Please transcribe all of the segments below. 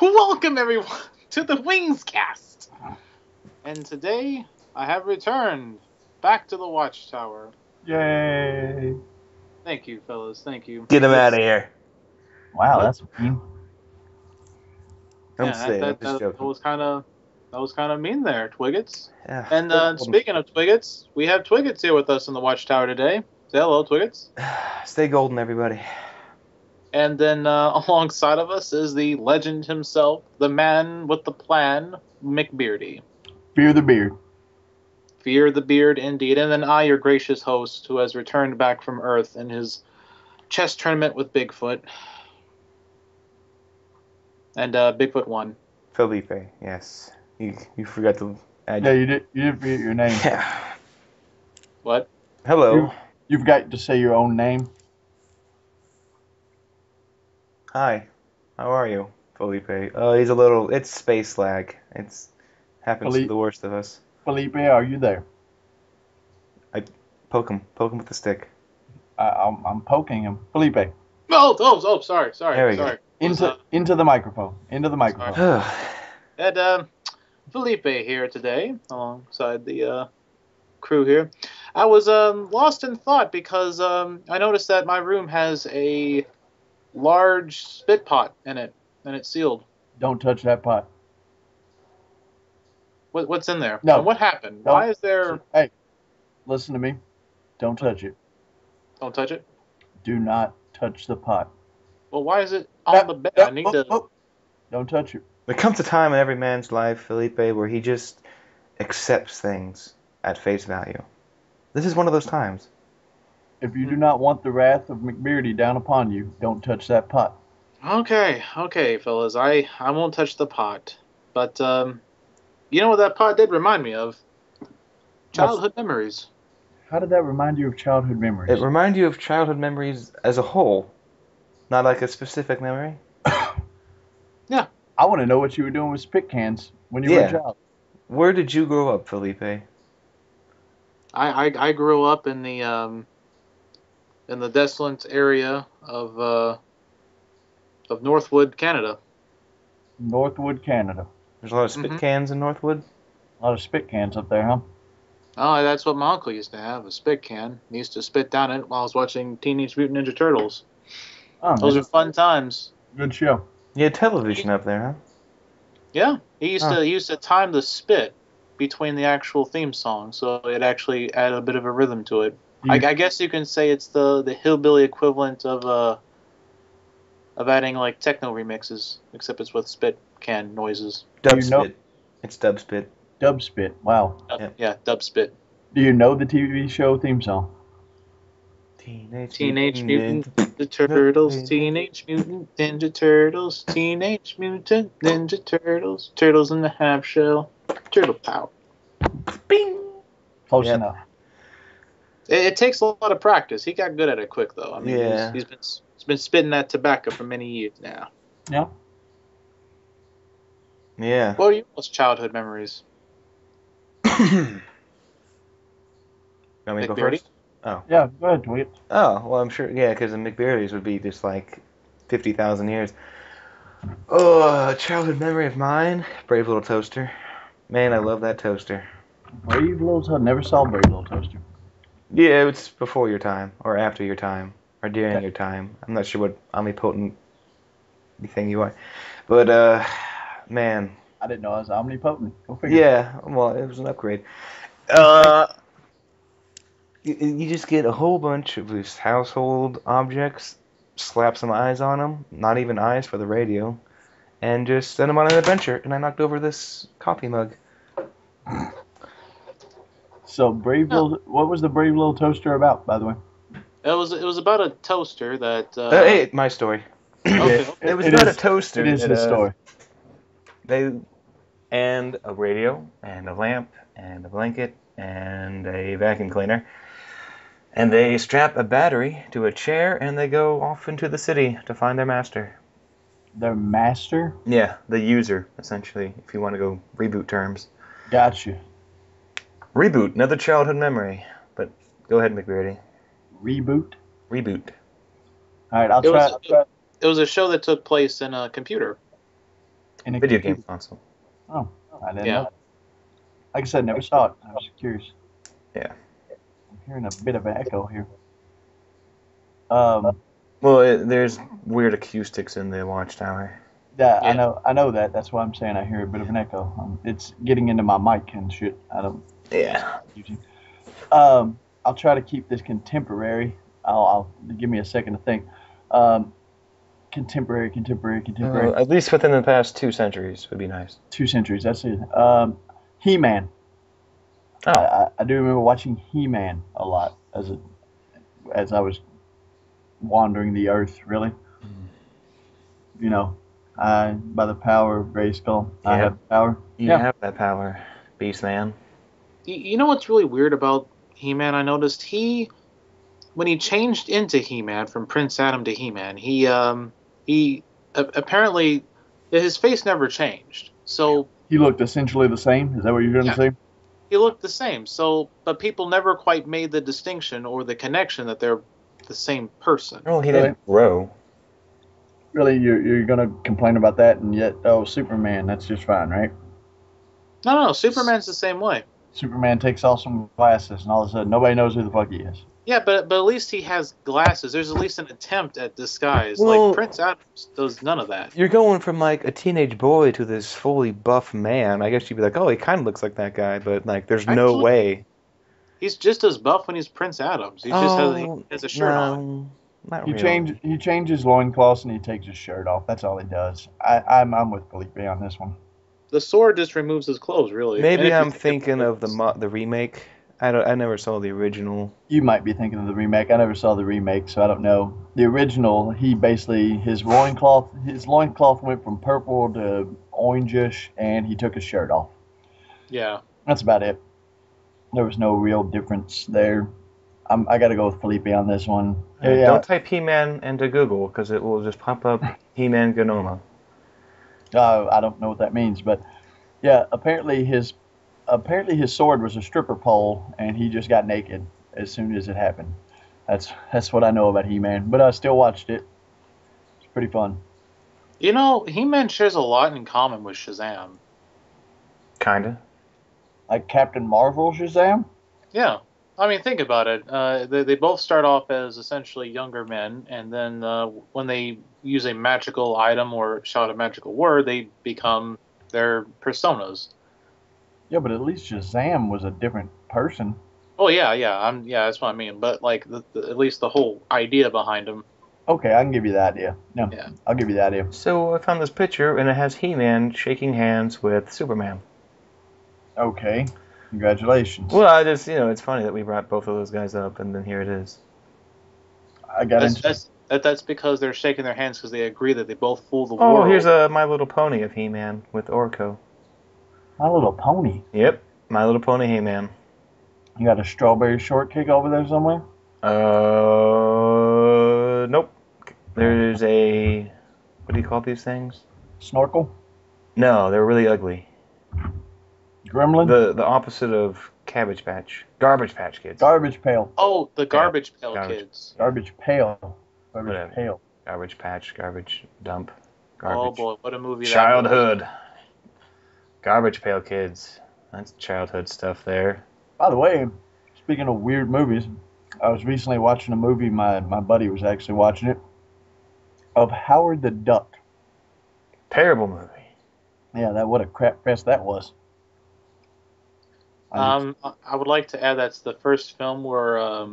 Welcome everyone to the TheWingCast. And today I have returned back to the Watchtower. Yay! Thank you, fellas. Thank you. Get him out of here. Wow, What? that's mean. I'm Yeah, saying, I'm that, just that, that joking. was kind of mean there, Twiggets. Yeah. And speaking of Twiggets, we have Twiggets here with us in the Watchtower today. Say hello, Twiggets. Stay golden, everybody. And then alongside of us is the legend himself, the man with the plan, McBeardy. Fear the beard. Fear the beard, indeed. And then I, your gracious host, who has returned back from Earth in his chess tournament with Bigfoot. And Bigfoot won. Felipe, yes. You forgot to add. Yeah, you did forget your name. Yeah. What? Hello. You've got to say your own name. Hi. How are you, Felipe? He's a little. It's space lag. It's happens to the worst of us. Felipe, are you there? Poke him with the stick. I'm poking him. Felipe, Sorry. There we go. into the microphone. Into the microphone. And Felipe here today, alongside the crew here. I was lost in thought because I noticed that my room has a large spit pot in it, and it's sealed. Don't touch that pot. What's in there? No. And what happened? No. Why is there... Hey, listen to me. Don't touch it. Don't touch it? Do not touch the pot. Well, why is it on the bed? I need to... Don't touch it. There comes a time in every man's life, Felipe, where he just accepts things at face value. This is one of those times. If you do not want the wrath of McBeardy down upon you, don't touch that pot. Okay, fellas. I won't touch the pot. But, you know what that pot did remind me of? Childhood memories. How did that remind you of childhood memories? It reminds you of childhood memories as a whole, not like a specific memory. Yeah. I want to know what you were doing with spit cans when you were a child. Where did you grow up, Felipe? I grew up in the desolate area of Northwood, Canada. Northwood, Canada. There's a lot of spit cans in Northwood. A lot of spit cans up there, huh? Oh, that's what my uncle used to have, a spit can. He used to spit down it while I was watching Teenage Mutant Ninja Turtles. Oh, those are fun times. Good show. You had television up there, huh? Yeah, he used to time the spit between the actual theme song, so it actually added a bit of a rhythm to it. I guess you can say it's the hillbilly equivalent of adding like techno remixes, except it's with spit can noises. Dubspit. It's dubspit. Dubspit. Wow. Yeah, dubspit. Do you know the TV show theme song? Teenage Mutant Ninja Turtles, Teenage Mutant Ninja Turtles, Teenage Mutant Ninja Turtles, Turtles in the Half Shell, Turtle Power. Bing! Close enough. It takes a lot of practice. He got good at it quick, though. I mean, he's been spitting that tobacco for many years now. Yeah. Yeah. What are your most childhood memories? You want me to go first? Oh. Yeah, go ahead, Tweet. Oh, well, I'm sure, yeah, because the McBeardy's would be just like 50,000 years. Oh, childhood memory of mine? Brave Little Toaster. Man, I love that toaster. Brave Little Toaster? Never saw Brave Little Toaster. Yeah, it's before your time, or after your time, or during your time. I'm not sure what omnipotent thing you are. But, man. I didn't know I was omnipotent. Go figure. Yeah, well, it was an upgrade. You just get a whole bunch of these household objects, slap some eyes on them, not even eyes for the radio, and just send them on an adventure. And I knocked over this coffee mug. So what was the Brave Little Toaster about, by the way? It was about a toaster that. Hey, my story. Okay. It was about a toaster. It is his story. And a radio, and a lamp, and a blanket, and a vacuum cleaner. And they strap a battery to a chair, and they go off into the city to find their master. Their master? Yeah, the user, essentially, if you want to go reboot terms. Gotcha. Reboot, another childhood memory. But go ahead, McBeardy. Reboot? Reboot. All right, I'll try. It was a show that took place in a computer. In a Video computer. game console. Oh, I didn't Yeah. know. Like I said, never saw it. I was curious. Yeah. I'm hearing a bit of an echo here. Well, there's weird acoustics in the Watchtower. Yeah, Yeah. I know that. That's why I'm saying I hear a bit of an echo. It's getting into my mic and shit. I don't. Yeah. I'll try to keep this contemporary. I'll give me a second to think. Um, contemporary. At least within the past 2 centuries would be nice. 2 centuries. That's it. He-Man. Oh. I do remember watching He-Man a lot as I was wandering the earth. Really, you know, by the power of Grayskull, I Yep. have power. You Yeah. have that power, Beast Man. You know what's really weird about He-Man? I noticed when he changed into He-Man from Prince Adam to He-Man, he apparently his face never changed. So He looked essentially the same. Is that what you're going to say? he looked the same. So, but people never quite made the distinction or the connection that they're the same person. Well, he didn't grow. Really, you're going to complain about that, and yet, Superman, that's just fine, right? No, Superman's the same way. Superman takes off some glasses, and all of a sudden, nobody knows who the fuck he is. Yeah, but at least he has glasses. There's at least an attempt at disguise. Well, like Prince Adams does none of that. You're going from like a teenage boy to this fully buff man. I guess you'd be like, oh, he kind of looks like that guy, but like, there's no way. He's just as buff when he's Prince Adams. He just has a shirt on. Not He really. He changes loincloths and he takes his shirt off. That's all he does. I'm with Felipe on this one. The sword just removes his clothes, really. Maybe I'm thinking of the remake. I never saw the original. You might be thinking of the remake. I never saw the remake, so I don't know. The original, he basically his loincloth went from purple to orangish, and he took his shirt off. Yeah, that's about it. There was no real difference there. I got to go with Felipe on this one. Yeah. Don't type He-Man into Google because it will just pop up He-Man Gnoma. I don't know what that means, but yeah, apparently his sword was a stripper pole, and he just got naked as soon as it happened. That's what I know about He-Man, but I still watched it. It's pretty fun. You know, He-Man shares a lot in common with Shazam. Kinda. Like Captain Marvel Shazam? Yeah. I mean, think about it. They both start off as essentially younger men, and then when they use a magical item or shout a magical word, they become their personas. Yeah, but at least Shazam was a different person. Oh yeah, that's what I mean. But like, at least the whole idea behind him. Okay, I can give you the idea. No, yeah. I'll give you the idea. So I found this picture, and it has He-Man shaking hands with Superman. Okay. Congratulations. Well, I just, it's funny that we brought both of those guys up, and then here it is. That's because they're shaking their hands because they agree that they both fool the world. world. Oh, here's a My Little Pony of He-Man with Orko. My Little Pony? Yep, My Little Pony He-Man. You got a strawberry shortcake over there somewhere? Nope. There's a, what do you call these things? Snorkel? No, they're really ugly. Gremlin? The opposite of Cabbage Patch. Garbage Patch Kids. Garbage Pail. Oh, the Garbage Pail Kids. Garbage Pail. Garbage Pail. Garbage Patch, Garbage Dump. Garbage. Oh boy, what a movie Childhood. That was. Garbage Pail Kids. That's childhood stuff there. By the way, speaking of weird movies, I was recently watching a movie, my buddy was actually watching it, of Howard the Duck. Terrible movie. Yeah, what a crap fest that was. I would like to add that's the first film where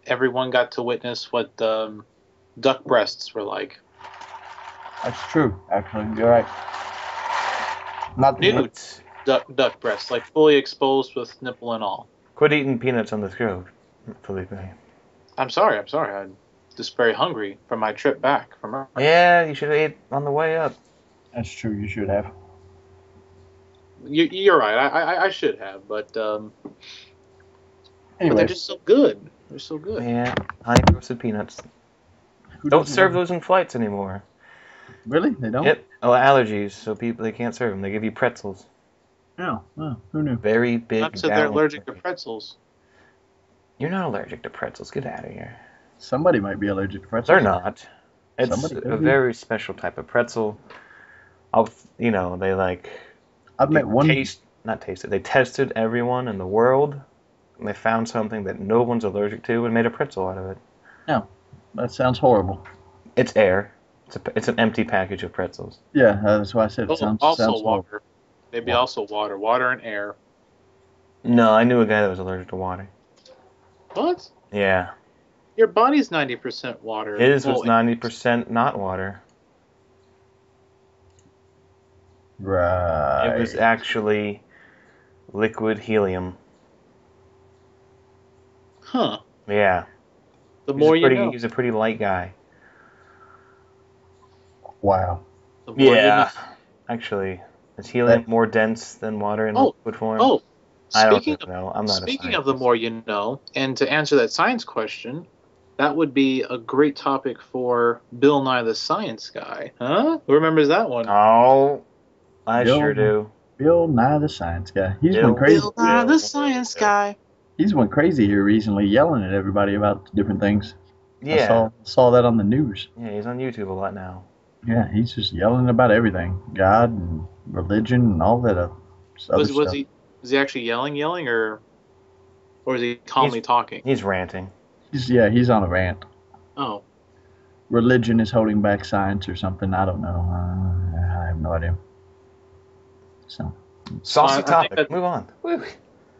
everyone got to witness what duck breasts were like. That's true, actually. You're right. Not nude duck breasts, like fully exposed with nipple and all. Quit eating peanuts on the stove, Felipe. I'm sorry. I'm just very hungry from my trip back from Earth. Yeah, you should have ate on the way up. That's true. You should have. You're right. I should have, but anyway, but they're just so good. They're so good. Yeah, honey roasted peanuts. Don't serve those in flights anymore. Really? They don't? Yep. Oh, allergies, so they can't serve them. They give you pretzels. Oh, who knew? Very big. Not so they're allergic to pretzels. You're not allergic to pretzels. Get out of here. Somebody might be allergic to pretzels. They're not. It's a very special type of pretzel. they like I've met one. They tested everyone in the world, and they found something that no one's allergic to and made a pretzel out of it. No, that sounds horrible. It's air. It's an empty package of pretzels. Yeah, that's why I said it Also, sounds also horrible. water. Maybe also water and air. No, I knew a guy that was allergic to water. What? Yeah. Your body's 90% water. His was 90% not water. Right. It was actually liquid helium. Huh. Yeah. The more you know. He's a pretty light guy. Wow. The more you know. Actually, is helium more dense than water in liquid form? Oh, I don't know. I'm not a scientist. Speaking of the more you know, and to answer that science question, that would be a great topic for Bill Nye the Science Guy. Huh? Who remembers that one? Oh, I sure do. Bill Nye the Science Guy. He's went crazy. Bill Nye the Science Guy. He's went crazy here recently, yelling at everybody about different things. Yeah. I saw that on the news. Yeah, he's on YouTube a lot now. Yeah, he's just yelling about everything, God and religion and all that other stuff. Was he actually yelling, or is he calmly talking? He's ranting. He's on a rant. Oh. Religion is holding back science or something. I don't know. I have no idea. So. Saucy topic. Move on. Woo.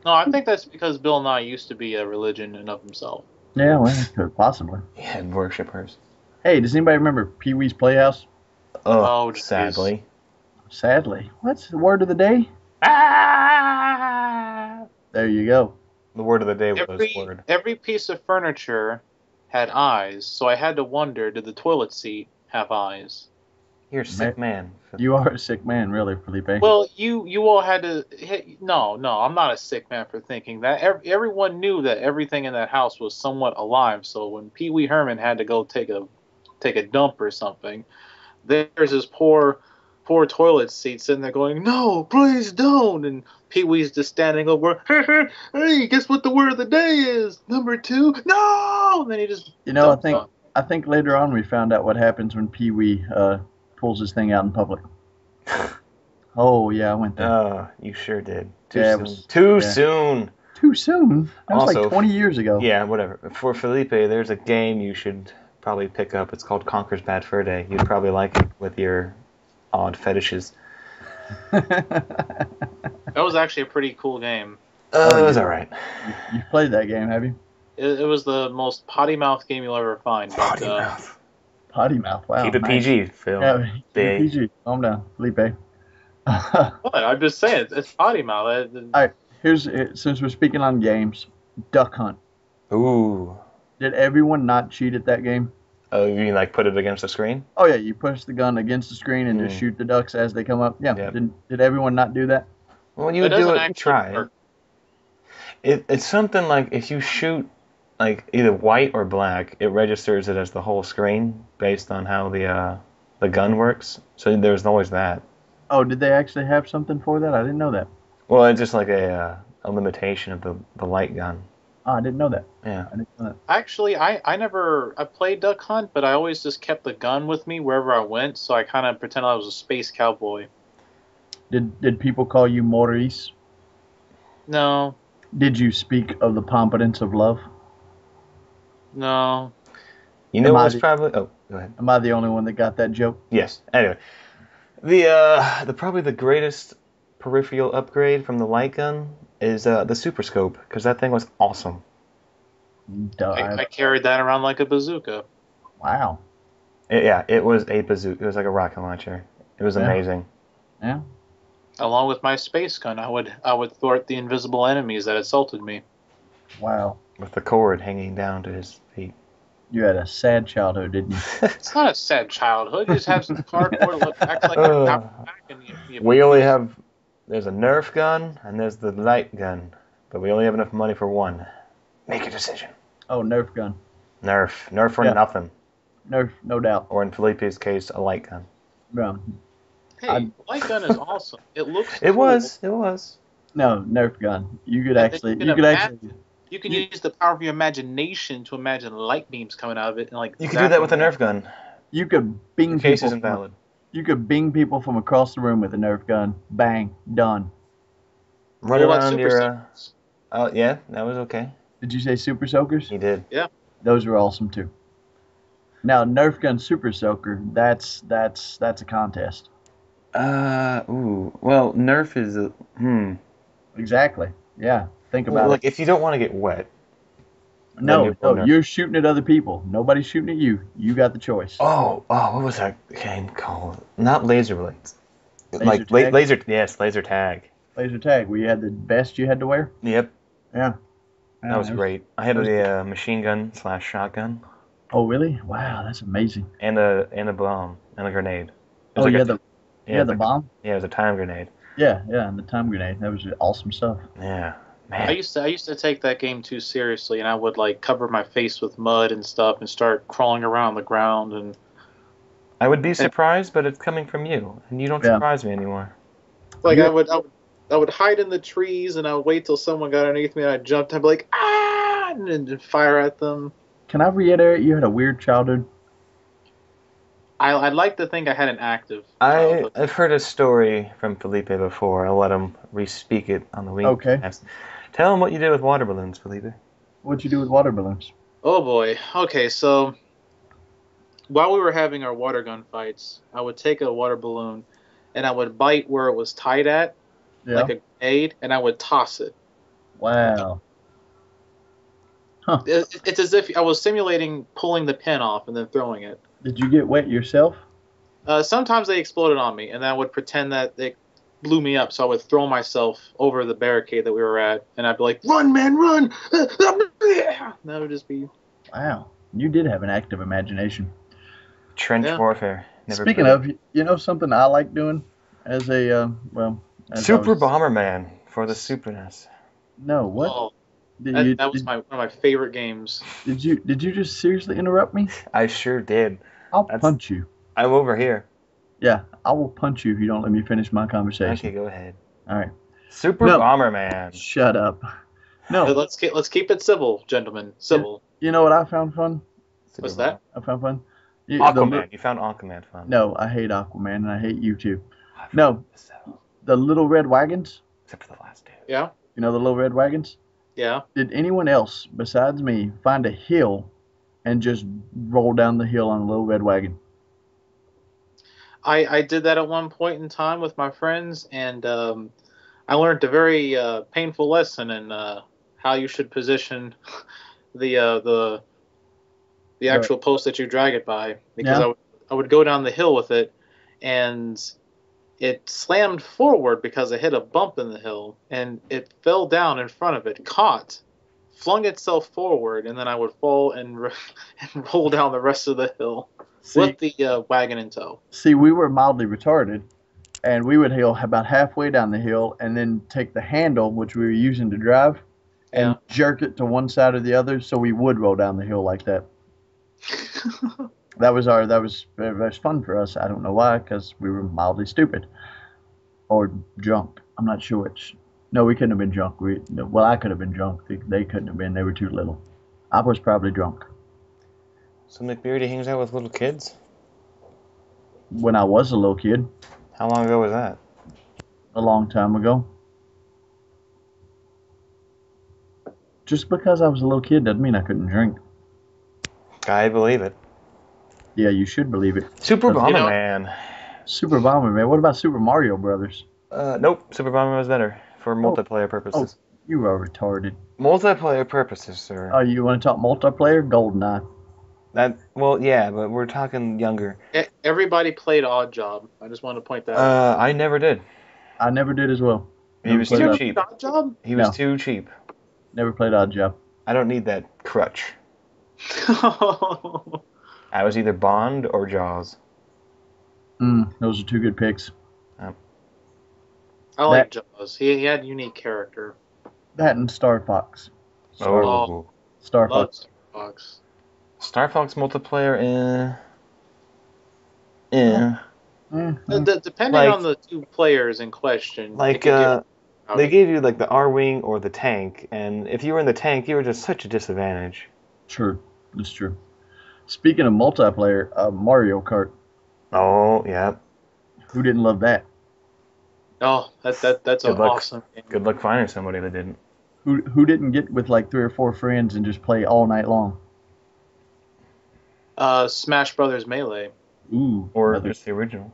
No, I think that's because Bill Nye used to be a religion in of himself. Yeah, well, possibly. He had worshippers. Hey, does anybody remember Pee-wee's Playhouse? Oh, sadly. Sadly. What's the word of the day? Ah! There you go. The word of the day was word. Every piece of furniture had eyes, so I had to wonder, did the toilet seat have eyes? You're a sick man. You are a sick man, really, Felipe. Well, you all had to... No, I'm not a sick man for thinking that. Everyone knew that everything in that house was somewhat alive, so when Pee Wee Herman had to go take a dump or something, there's this poor toilet seat sitting there going, no, please don't. And Pee Wee's just standing over, hey, guess what the word of the day is? Number 2, no! And then he just... I think later on we found out what happens when Pee Wee pulls his thing out in public. Oh, yeah, I went there. You sure did. Too soon. Too soon? That was like 20 years ago. Yeah, whatever. For Felipe, there's a game you should probably pick up. It's called Conker's Bad Fur Day. You'd probably like it with your odd fetishes. That was actually a pretty cool game. It was alright. You've played that game, have you? It was the most potty mouth game you'll ever find. Potty mouth. Potty mouth, wow. Keep it PG, Phil. Yeah, keep it PG. Calm down, Felipe. What? I'm just saying, it's potty mouth. Alright, since we're speaking on games, Duck Hunt. Ooh. Did everyone not cheat at that game? Oh, you mean like put it against the screen? Oh, yeah, you push the gun against the screen and just shoot the ducks as they come up. Yeah, yep. Did everyone not do that? Well, when you would do it, you try. It's something like if you shoot like either white or black, it registers it as the whole screen based on how the gun works. So there's always that. Oh, did they actually have something for that? I didn't know that. Well, it's just like a limitation of the light gun. Oh, I didn't know that. Yeah. I didn't know that. Actually, I played Duck Hunt, but I always just kept the gun with me wherever I went, so I kind of pretended I was a space cowboy. Did people call you Maurice? No. Did you speak of the pompidence of love? No. You know what's probably... Oh, go ahead. Am I the only one that got that joke? Yes. Anyway. The probably the greatest peripheral upgrade from the light gun is the Super Scope, because that thing was awesome. I carried that around like a bazooka. Wow. It was a bazooka. It was like a rocket launcher. It was amazing. Yeah. Along with my space gun, I would thwart the invisible enemies that assaulted me. Wow. With the cord hanging down to his feet. You had a sad childhood, didn't you? It's not a sad childhood. You just have some cardboard that acts like you're back and we only have... There's a Nerf gun and there's the light gun, but we only have enough money for one. Make a decision. Oh, Nerf gun. Nerf or nothing. Nerf, no doubt. Or in Felipe's case, a light gun. Yeah. Hey, light gun is awesome. It looks. It cool. was. No, Nerf gun. You could You can use the power of your imagination to imagine light beams coming out of it, and you could do that with a Nerf gun. You could bing case people. is invalid. You could bing people from across the room with a Nerf gun. Bang, done. Run What about around Super your. Soakers? Oh yeah, that was okay. Did you say Super Soakers? He did. Yeah. Those were awesome too. Now Nerf gun Super Soaker, that's a contest. Ooh. Well, Nerf is a. Exactly. Yeah. Think Well, about like it. if you don't want to get wet. No, you go Nerf. you're shooting at other people. Nobody's shooting at you. You got the choice. Oh, what was that game called? Not laser blades. Laser tag? Laser tag. Laser tag, where you had the vest you had to wear. Yep, Yeah. that was great. I had that was a machine gun / shotgun Oh, really? Wow, that's amazing. and a bomb and a grenade. It Oh, was like yeah, a, the bomb. Yeah, it was a time grenade. Yeah, and the time grenade. That was awesome stuff. Yeah, man. I used to take that game too seriously, and I would like cover my face with mud and stuff, and start crawling around the ground. And I would be surprised, but it's coming from you, and you don't surprise me anymore. like I would hide in the trees, and I would wait till someone got underneath me, and I'd jump. I'd be like, ah, and fire at them. Can I reiterate? You had a weird childhood. I'd like to think I had an active childhood. I've heard a story from Felipe before. I'll let him re-speak it on the WingCast. Okay. Tell him what you did with water balloons, Felipe. What'd you do with water balloons? Oh boy. Okay, so while we were having our water gun fights, I would take a water balloon and I would bite where it was tied at, Yeah. like a grenade, and I would toss it. Wow. Huh. It's as if I was simulating pulling the pin off and then throwing it. Did you get wet yourself? Sometimes they exploded on me, and then I would pretend that they blew me up, so I would throw myself over the barricade that we were at, and I'd be like, "Run, man, run!" And that would just be... Wow. You did have an active imagination. Trench warfare. Never Speaking played. of, you know something I like doing as a, as Super Bomberman for the Super NES. No, what? Oh, Did that was one of my favorite games. Did you just seriously interrupt me? I sure did. I'll punch you. I'm over here. Yeah, I will punch you if you don't let me finish my conversation. Okay, go ahead. All right. Super Bomberman. Shut up. No. Let's keep it civil, gentlemen. Civil. You know what I found fun? What's that? I found fun. Aquaman. You found Aquaman fun. No, I hate Aquaman, and I hate you too. No, the little red wagons. Except for the last two. Yeah. You know the little red wagons? Yeah. Did anyone else besides me find a hill and just roll down the hill on a little red wagon? I did that at one point in time with my friends, and I learned a very painful lesson in how you should position the actual post that you drag it by, because I would go down the hill with it, and it slammed forward because I hit a bump in the hill, and it fell down in front of it, caught, flung itself forward, and then I would fall and roll down the rest of the hill with the wagon in tow. See, we were mildly retarded, and we would hill about halfway down the hill and then take the handle, which we were using to drive, and jerk it to one side or the other, so we would roll down the hill like that. That was fun for us. I don't know why, because we were mildly stupid or drunk. I'm not sure which. No, we couldn't have been drunk. Well, I could have been drunk. They couldn't have been. They were too little. I was probably drunk. So McBeardy hangs out with little kids? When I was a little kid. How long ago was that? A long time ago. Just because I was a little kid doesn't mean I couldn't drink. I believe it. Yeah, you should believe it. Super Bomberman. Super Bomberman. What about Super Mario Brothers? Nope. Super Bomberman was better for multiplayer purposes. Oh, you are retarded. Multiplayer purposes, sir. Oh, you want to talk multiplayer? GoldenEye. Well, yeah, but we're talking younger. Everybody played Odd Job. I just wanted to point that out. I never did. I never did as well. He was too cheap. Odd Job? He was too cheap. Never played Odd Job. I don't need that crutch. I was either Bond or Jaws. Those are two good picks. I like Jaws. He had a unique character. That and Star Fox. Star Fox. Star Fox multiplayer, Depending on the two players in question. Like, they gave you like the R-Wing or the tank, and if you were in the tank, you were just such a disadvantage. True. That's true. Speaking of multiplayer, Mario Kart. Oh, yeah. Who didn't love that? Oh, that's an Good luck. awesome game. Good luck finding somebody that didn't. Who didn't get with like 3 or 4 friends and just play all night long? Smash Brothers Melee. Ooh. Or just the original.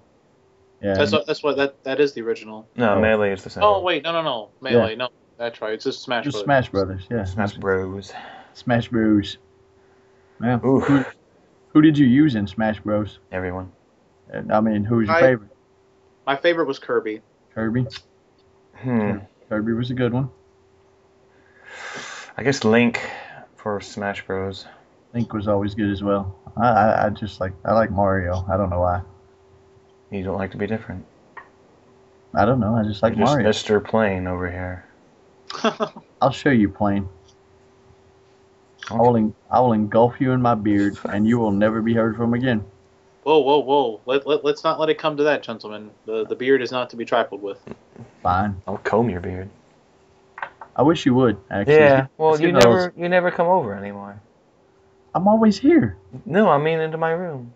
Yeah. That is the original. No, Oh. Melee is the same. Oh wait, no, Melee. No, that's right. It's just Smash Just Brothers. Smash Brothers. Yeah. Smash Bros. Smash Bros. Yeah. Ooh. Who did you use in Smash Bros? Everyone. I mean, who was your favorite? My favorite was Kirby. Kirby. Kirby was a good one. I guess Link for Smash Bros. Link was always good as well. I like Mario. I don't know why. You don't like to be different. I don't know. I just like You're just Mario. Mr. Plain over here. I'll show you plain. I will engulf you in my beard, and you will never be heard from again. Whoa. Let's not let it come to that, gentlemen. The beard is not to be trifled with. Fine. I'll comb your beard. I wish you would, actually. Yeah, well, Let's you get those. never come over anymore. I'm always here. No, I mean into my room.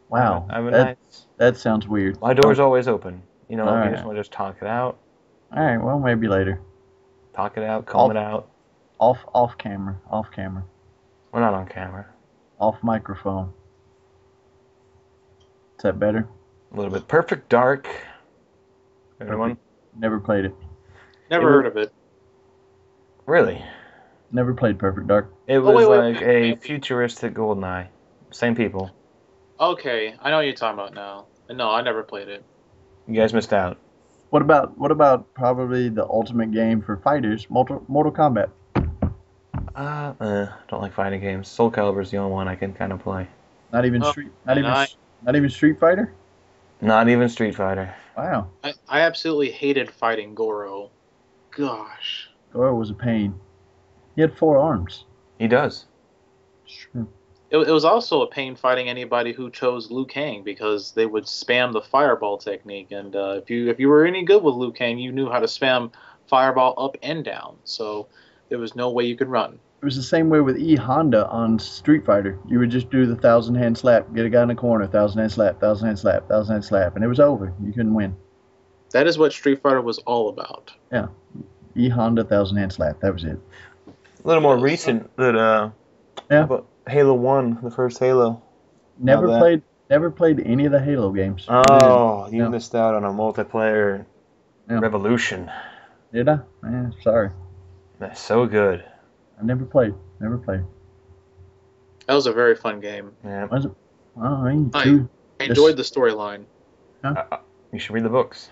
Wow. I have a nice... That sounds weird. My door's always open. You know, All if you right. just want to just talk it out. All right, well, maybe later. Talk it out, comb it out. Off camera. We're not on camera. Off microphone. Is that better? A little bit. Perfect Dark. Everyone? Never played it. Never heard of it. Really? Never played Perfect Dark. It was wait. a futuristic GoldenEye. Same people. Okay, I know what you're talking about now. No, I never played it. You guys missed out. What about probably the ultimate game for fighters, Mortal Kombat? Don't like fighting games. Soul Calibur is the only one I can kind of play. Not even Street Fighter? Not even Street Fighter. Wow. I absolutely hated fighting Goro. Gosh. Goro was a pain. He had 4 arms. He does. Sure. It was also a pain fighting anybody who chose Liu Kang because they would spam the fireball technique, and if you were any good with Liu Kang, you knew how to spam fireball up and down. So there was no way you could run. It was the same way with E Honda on Street Fighter. You would just do the 1,000-hand slap, get a guy in the corner, 1,000-hand slap, 1,000-hand slap, 1,000-hand slap, and it was over. You couldn't win. That is what Street Fighter was all about. Yeah. E Honda 1,000-hand slap. That was it. A little more recent that Yeah. but Halo 1, the first Halo. Never played any of the Halo games. Oh, you Yeah. missed out on a multiplayer revolution. Did I? Sorry. That's so good. I never played. That was a very fun game. Yeah. Was it? Oh, I enjoyed the storyline. You should read the books.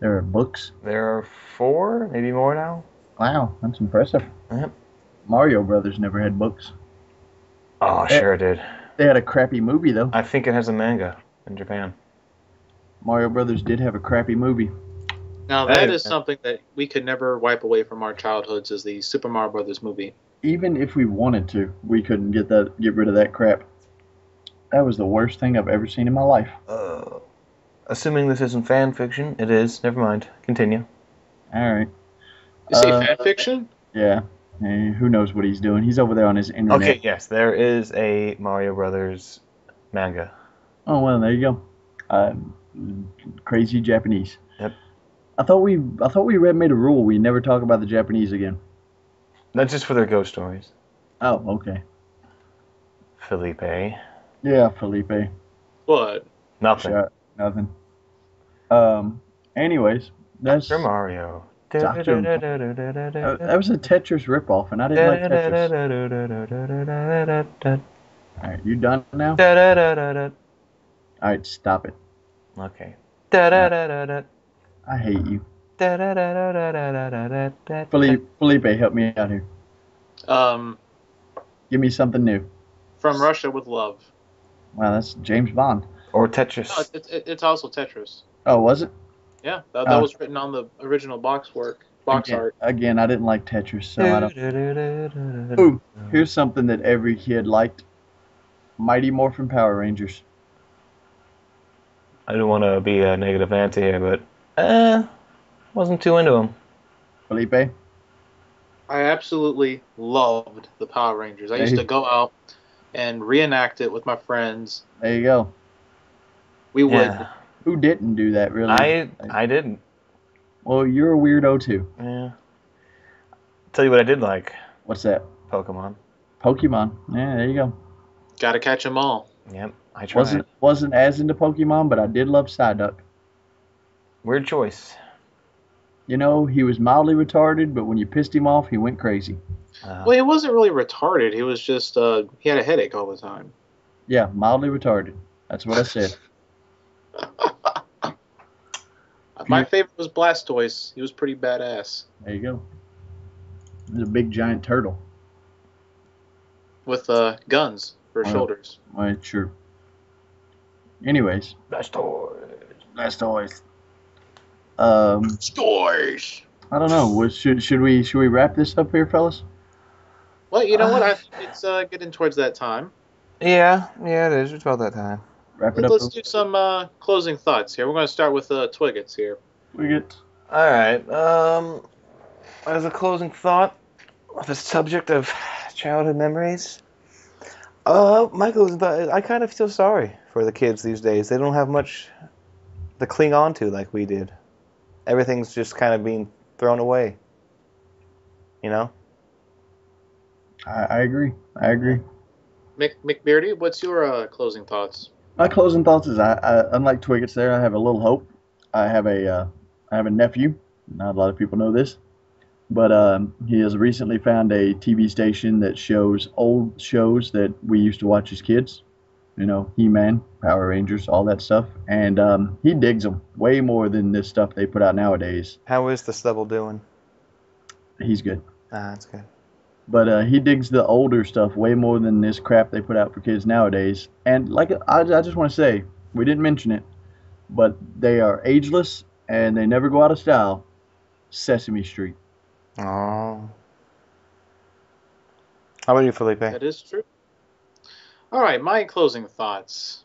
There are books. There are 4, maybe more now. Wow, that's impressive. Yep. Mario Brothers never had books. Oh, sure it did. They had a crappy movie, though. I think it has a manga in Japan. Mario Brothers did have a crappy movie. Now that is something that we could never wipe away from our childhoods, is the Super Mario Brothers movie. Even if we wanted to, we couldn't get rid of that crap. That was the worst thing I've ever seen in my life. Assuming this isn't fan fiction, it is. Never mind. Continue. All right. You say fan fiction? Yeah. Who knows what he's doing? He's over there on his internet. Okay, yes, there is a Mario Brothers manga. Oh, well, there you go. Crazy Japanese. Yep. I thought we made a rule we never talk about the Japanese again. That's just for their ghost stories. Oh, okay. Felipe. Yeah, Felipe. What? Nothing. Shot. Nothing. Anyways, that's Dr. Mario. that was a Tetris ripoff, and I didn't like Tetris. All right, you done now? All right, stop it. Okay. I hate you. Felipe, help me out here. Give me something new. From Russia with Love. Wow, that's James Bond. Or Tetris. No, it's also Tetris. Oh, was it? Yeah, that was written on the original box art. Again, I didn't like Tetris, so I don't. Ooh, here's something that every kid liked: Mighty Morphin Power Rangers. I don't want to be a negative Nancy here, but wasn't too into them. Felipe? I absolutely loved the Power Rangers. I used to go out and reenact it with my friends. There you go. We would Who didn't do that, really? I didn't. Well, you're a weirdo, too. Yeah. Tell you what I did like. What's that? Pokemon. Pokemon. Yeah, there you go. Gotta catch 'em all. Yep, I tried. Wasn't as into Pokemon, but I did love Psyduck. Weird choice. You know, he was mildly retarded, but when you pissed him off, he went crazy. Well, he wasn't really retarded. He was just he had a headache all the time. Yeah, mildly retarded. That's what I said. My favorite was Blastoise. He was pretty badass. There you go. He's a big giant turtle. With guns for shoulders. Well, sure. Anyways. Blastoise. Stores. I don't know. Should we wrap this up here, fellas? Well, you know what? I think it's getting towards that time. Yeah, it is. It's about that time. Wrap it up. Let's do some closing thoughts here. We're going to start with Twiggets here. Twiggets. All right. As a closing thought, with the subject of childhood memories, my closing thought is I kind of feel sorry for the kids these days. They don't have much to cling on to like we did. Everything's just kind of being thrown away. You know? I agree. McBeardy, what's your closing thoughts? My closing thoughts is I unlike Twiggets there, I have a little hope. I have a nephew. Not a lot of people know this, but he has recently found a TV station that shows old shows that we used to watch as kids. You know, He-Man, Power Rangers, all that stuff, and he digs them way more than this stuff they put out nowadays. How is the stubble doing? He's good. That's good. But he digs the older stuff way more than this crap they put out for kids nowadays. And like I just want to say, we didn't mention it, but they are ageless and they never go out of style. Sesame Street. Oh. How about you, Felipe? That is true. All right, my closing thoughts.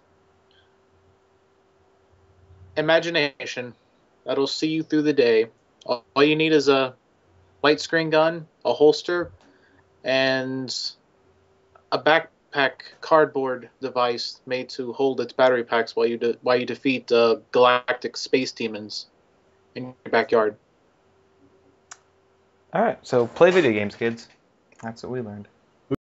Imagination. That'll see you through the day. All you need is a light screen gun, a holster, and a backpack cardboard device made to hold its battery packs while you defeat galactic space demons in your backyard. All right, so play video games, kids. That's what we learned.